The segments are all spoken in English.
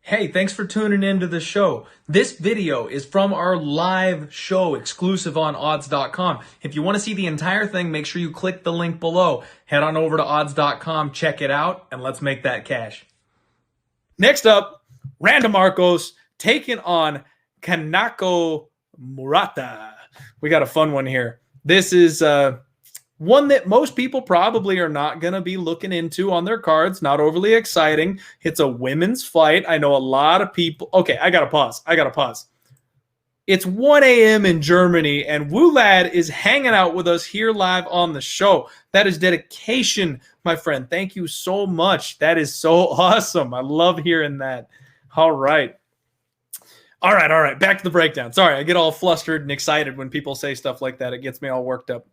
Hey, thanks for tuning into the show. This video is from our live show exclusive on odds.com. If you want to see the entire thing, make sure you click the link below. Head on over to odds.com, check it out, and let's make that cash. Next up, Randa Markos taking on Kanako Murata. We got a fun one here. This is one that most people probably are not going to be looking into on their cards. Not overly exciting. It's a women's fight. I know a lot of people. Okay, I got to pause. It's 1 a.m. in Germany, and Wulad is hanging out with us here live on the show. That is dedication, my friend. Thank you so much. That is so awesome. I love hearing that. All right. Back to the breakdown. Sorry, I get all flustered and excited when people say stuff like that. It gets me all worked up.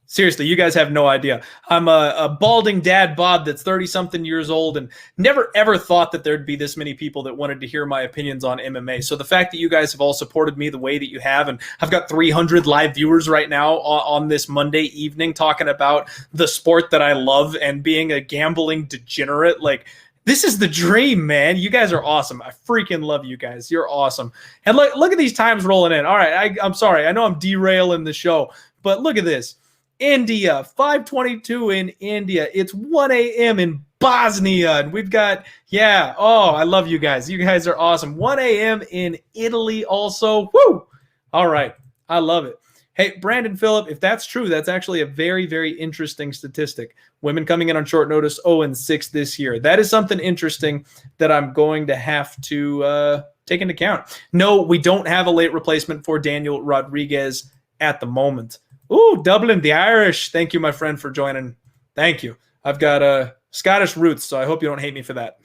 Seriously, you guys have no idea. I'm a balding dad bod that's 30-something years old and never, ever thought that there'd be this many people that wanted to hear my opinions on MMA. So the fact that you guys have all supported me the way that you have, and I've got 300 live viewers right now on this Monday evening talking about the sport that I love and being a gambling degenerate, like, this is the dream, man. You guys are awesome. I freaking love you guys. You're awesome. And look at these times rolling in. All right, I'm sorry. I know I'm derailing the show, but look at this. India, 5:22 in India. It's 1 a.m. in Bosnia. And we've got, I love you guys. You guys are awesome. 1 a.m. in Italy also. Woo! All right. I love it. Hey, Brandon Phillip, if that's true, that's actually a very, very interesting statistic. Women coming in on short notice 0-6 this year. That is something interesting that I'm going to have to take into account. No, we don't have a late replacement for Daniel Rodriguez at the moment. Ooh, Dublin, the Irish. Thank you, my friend, for joining. Thank you. I've got Scottish roots, so I hope you don't hate me for that.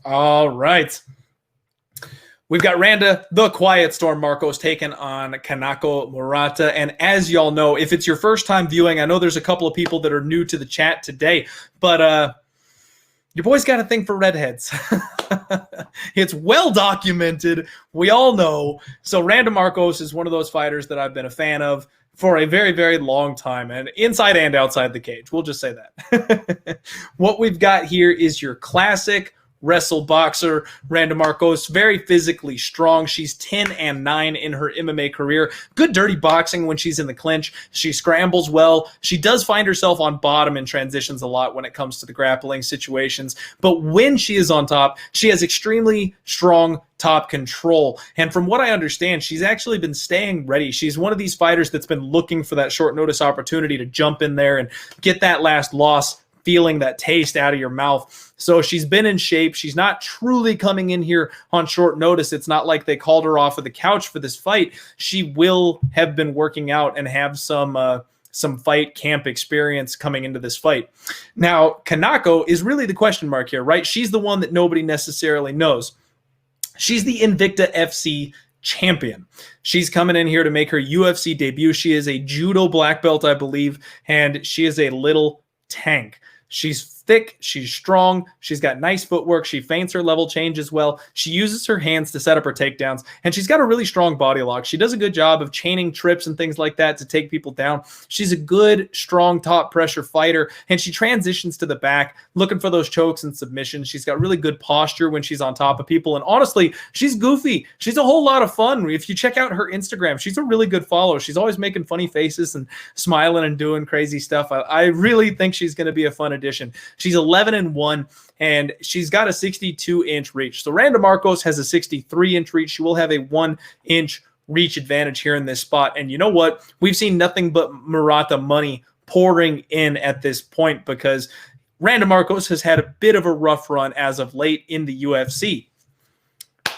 All right. We've got Randa, the Quiet Storm Markos, taking on Kanako Murata. And as y'all know, if it's your first time viewing, I know there's a couple of people that are new to the chat today, but your boy's got a thing for redheads. It's well documented. We all know. So Randa Markos is one of those fighters that I've been a fan of for a very, very long time, and inside and outside the cage. We'll just say that. What we've got here is your classic wrestle boxer, Randa Markos, very physically strong. She's 10-9 in her MMA career. Good dirty boxing when she's in the clinch. She scrambles well. She does find herself on bottom and transitions a lot when it comes to the grappling situations. But when she is on top, she has extremely strong top control. And from what I understand, she's actually been staying ready. She's one of these fighters that's been looking for that short notice opportunity to jump in there and get that last loss, feeling that taste out of your mouth. So she's been in shape. She's not truly coming in here on short notice. It's not like they called her off of the couch for this fight. She will have been working out and have some fight camp experience coming into this fight. Now, Kanako is really the question mark here, right? She's the one that nobody necessarily knows. She's the Invicta FC champion. She's coming in here to make her UFC debut. She is a judo black belt, I believe, and she is a little tank. She's thick, she's strong, she's got nice footwork, she feints her level change as well. She uses her hands to set up her takedowns, and she's got a really strong body lock. She does a good job of chaining trips and things like that to take people down. She's a good, strong top pressure fighter, and she transitions to the back, looking for those chokes and submissions. She's got really good posture when she's on top of people, and honestly, she's goofy. She's a whole lot of fun. If you check out her Instagram, she's a really good follow. She's always making funny faces and smiling and doing crazy stuff. I really think she's going to be a fun addition. She's 11-1, and she's got a 62-inch reach. So Randa Markos has a 63-inch reach. She will have a 1-inch reach advantage here in this spot. And you know what? We've seen nothing but Murata money pouring in at this point because Randa Markos has had a bit of a rough run as of late in the UFC.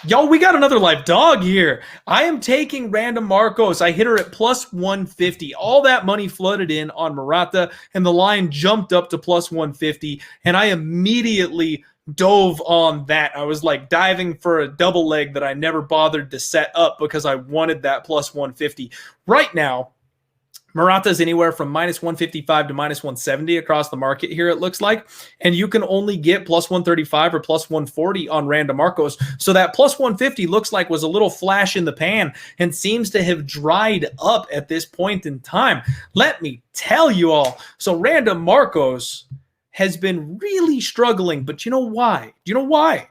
Y'all, we got another live dog here. I am taking Randa Markos. I hit her at plus 150. All that money flooded in on Murata, and the line jumped up to plus 150, and I immediately dove on that. I was like diving for a double leg that I never bothered to set up because I wanted that plus 150. Right now, Murata is anywhere from minus 155 to minus 170 across the market here, it looks like. And you can only get plus 135 or plus 140 on Randa Markos. So that plus 150 looks like was a little flash in the pan and seems to have dried up at this point in time. Let me tell you all. So Randa Markos has been really struggling. But you know why? Do you know why?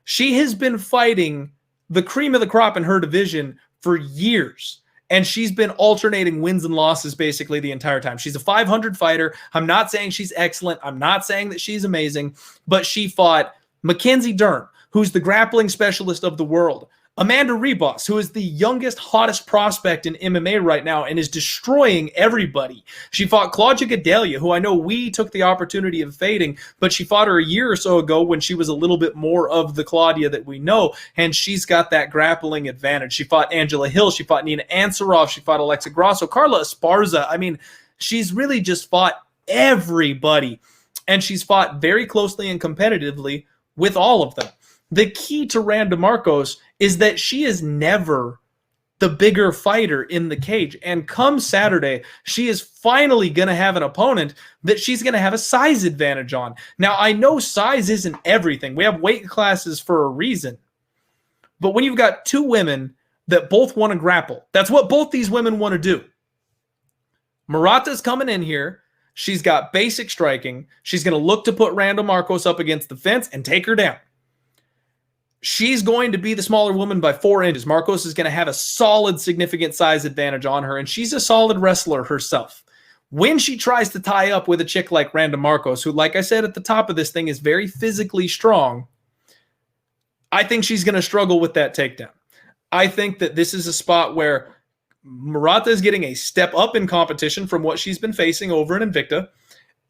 She has been fighting the cream of the crop in her division for years. And she's been alternating wins and losses basically the entire time. She's a 500 fighter. I'm not saying she's excellent. I'm not saying that she's amazing. But she fought Mackenzie Dern, who's the grappling specialist of the world. Amanda Ribas, who is the youngest, hottest prospect in MMA right now and is destroying everybody. She fought Claudia Gadelha, who I know we took the opportunity of fading, but she fought her a year or so ago when she was a little bit more of the Claudia that we know, and she's got that grappling advantage. She fought Angela Hill. She fought Nina Ansaroff. She fought Alexa Grasso. Carla Esparza. I mean, she's really just fought everybody, and she's fought very closely and competitively with all of them. The key to Randa Markos is that she is never the bigger fighter in the cage. And come Saturday, she is finally going to have an opponent that she's going to have a size advantage on. Now, I know size isn't everything. We have weight classes for a reason. But when you've got two women that both want to grapple, that's what both these women want to do. Murata's coming in here. She's got basic striking. She's going to look to put Randa Markos up against the fence and take her down. She's going to be the smaller woman by 4 inches. Markos is going to have a solid, significant size advantage on her, and she's a solid wrestler herself. When she tries to tie up with a chick like Randa Markos, who, like I said at the top of this thing, is very physically strong, I think she's going to struggle with that takedown. I think that this is a spot where Murata is getting a step up in competition from what she's been facing over in Invicta.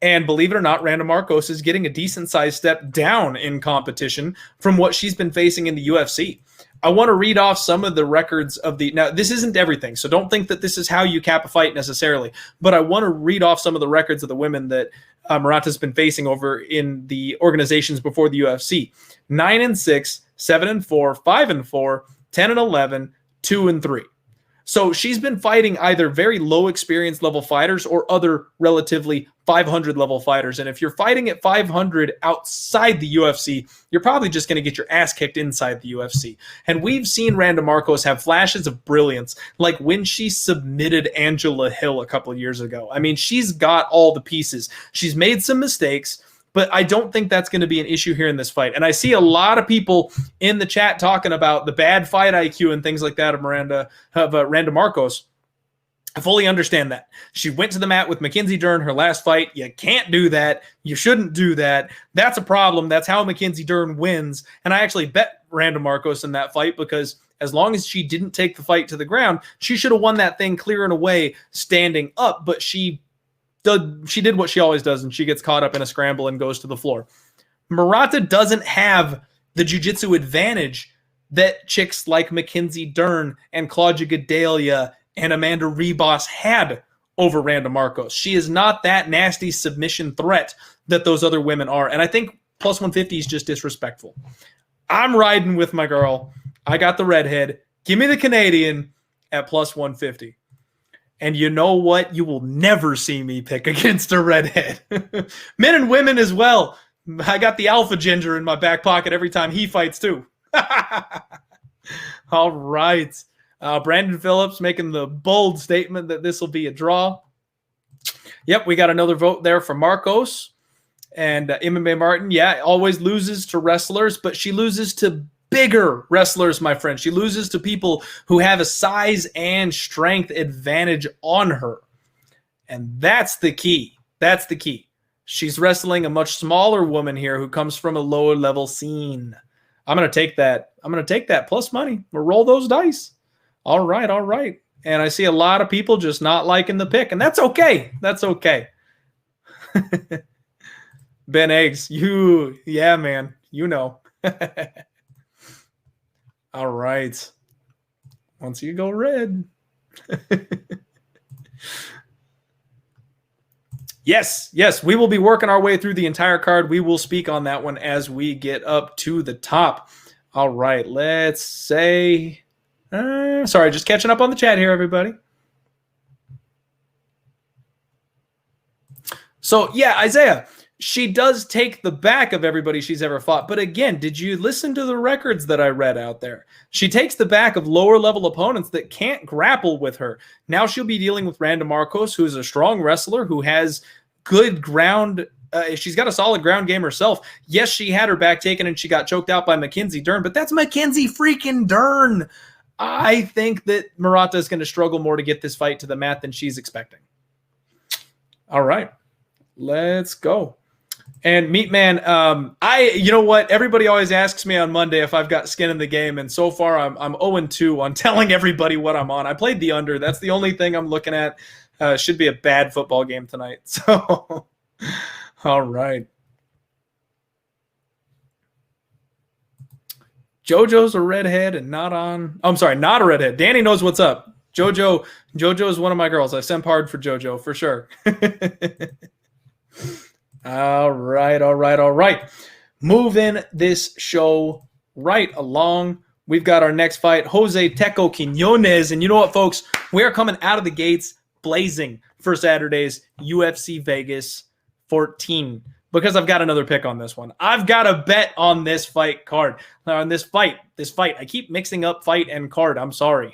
And believe it or not, Randa Markos is getting a decent-sized step down in competition from what she's been facing in the UFC. I want to read off some of the records of the... Now, this isn't everything, so don't think that this is how you cap a fight necessarily. But I want to read off some of the records of the women that Murata's been facing over in the organizations before the UFC. 9-6, 7-4, 5-4, 10-11, 2-3. So she's been fighting either very low experience level fighters or other relatively 500 level fighters. And if you're fighting at 500 outside the UFC, you're probably just going to get your ass kicked inside the UFC. And we've seen Randa Markos have flashes of brilliance, like when she submitted Angela Hill a couple of years ago. I mean, she's got all the pieces. She's made some mistakes, but I don't think that's going to be an issue here in this fight. And I see a lot of people in the chat talking about the bad fight IQ and things like that of Randa Markos. I fully understand that. She went to the mat with Mackenzie Dern her last fight. You can't do that. You shouldn't do that. That's a problem. That's how Mackenzie Dern wins. And I actually bet Randa Markos in that fight because as long as she didn't take the fight to the ground, she should have won that thing clear and away standing up. But she did what she always does, and she gets caught up in a scramble and goes to the floor. Murata doesn't have the jiu-jitsu advantage that chicks like Mackenzie Dern and Claudia Gadelha and Amanda Ribas had over Randa Markos. She is not that nasty submission threat that those other women are, and I think plus 150 is just disrespectful. I'm riding with my girl. I got the redhead. Give me the Canadian at plus 150. And you know what? You will never see me pick against a redhead. Men and women as well. I got the alpha ginger in my back pocket every time he fights too. All right. Brandon Phillips making the bold statement that this will be a draw. Yep, we got another vote there for Markos. And MMA Martin, yeah, always loses to wrestlers, but she loses to bigger wrestlers, my friend. She loses to people who have a size and strength advantage on her. And that's the key. That's the key. She's wrestling a much smaller woman here who comes from a lower level scene. I'm going to take that. I'm going to take that plus money. We'll roll those dice. All right, all right. And I see a lot of people just not liking the pick, and that's okay. That's okay. Ben Eggs, yeah, man, you know. All right. Once you go red. Yes, we will be working our way through the entire card. We will speak on that one as we get up to the top. All right, let's say... sorry, just catching up on the chat here, everybody. So, yeah, Isaiah, she does take the back of everybody she's ever fought. But again, did you listen to the records that I read out there? She takes the back of lower-level opponents that can't grapple with her. Now she'll be dealing with Randa Markos, who is a strong wrestler, who has good ground she's got a solid ground game herself. Yes, she had her back taken and she got choked out by Mackenzie Dern, but that's Mackenzie freaking Dern. I think that Murata is going to struggle more to get this fight to the mat than she's expecting. All right, let's go. And Meat Man, you know what? Everybody always asks me on Monday if I've got skin in the game, and so far I'm 0-2 on telling everybody what I'm on. I played the under. That's the only thing I'm looking at. Should be a bad football game tonight. So, all right. JoJo's a redhead and not on. I'm sorry, not a redhead. Danny knows what's up. JoJo is one of my girls. I sent hard for JoJo for sure. All right. Moving this show right along. We've got our next fight, Jose Teco Quinones. And you know what, folks? We are coming out of the gates blazing for Saturday's UFC Vegas 14. Because I've got another pick on this one. I've got a bet on this fight card. On this fight. I keep mixing up fight and card. I'm sorry.